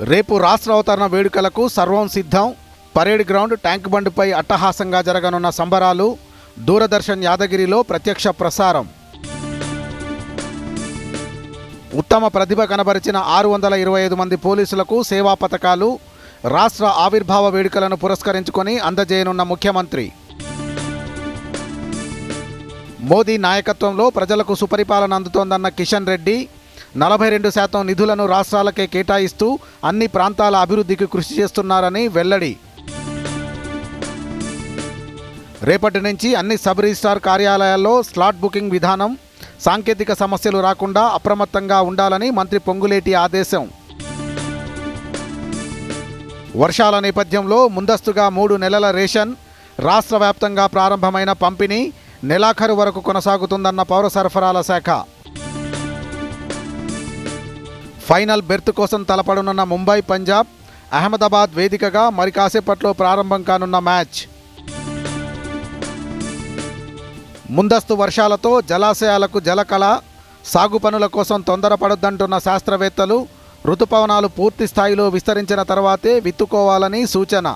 రేపు రాష్ట్ర అవతరణ వేడుకలకు సర్వం సిద్ధం. పరేడ్ గ్రౌండ్, ట్యాంక్ బండ్పై అట్టహాసంగా జరగనున్న సంబరాలు. దూరదర్శన్ యాదగిరిలో ప్రత్యక్ష ప్రసారం. ఉత్తమ ప్రతిభ కనబరిచిన 625 మంది పోలీసులకు సేవా పథకాలు. రాష్ట్ర ఆవిర్భావ వేడుకలను పురస్కరించుకొని అందజేయనున్న ముఖ్యమంత్రి. మోదీ నాయకత్వంలో ప్రజలకు సుపరిపాలన అందుతోందన్న కిషన్ రెడ్డి. 42% నిధులను రాష్ట్రాలకే కేటాయిస్తూ అన్ని ప్రాంతాల అభివృద్ధికి కృషి చేస్తున్నారని వెల్లడి. రేపటి నుంచి అన్ని సబ్ రిజిస్ట్రార్ కార్యాలయాల్లో స్లాట్ బుకింగ్ విధానం. సాంకేతిక సమస్యలు రాకుండా అప్రమత్తంగా ఉండాలని మంత్రి పొంగులేటి ఆదేశం. వర్షాల నేపథ్యంలో ముందస్తుగా 3 నెలల రేషన్. రాష్ట్ర వ్యాప్తంగా ప్రారంభమైన పంపిణీ నెలాఖరు వరకు కొనసాగుతుందన్న పౌర సరఫరాల శాఖ. ఫైనల్ బెర్త్ కోసం తలపడనున్న ముంబై, పంజాబ్. అహ్మదాబాద్ వేదికగా మరి కాసేపట్లో ప్రారంభం కానున్న మ్యాచ్. ముందస్తు వర్షాలతో జలాశయాలకు జలకళ. సాగు పనుల కోసం తొందరపడొద్దంటున్న శాస్త్రవేత్తలు. రుతుపవనాలు పూర్తి స్థాయిలో విస్తరించిన తర్వాతే విత్తుకోవాలని సూచన.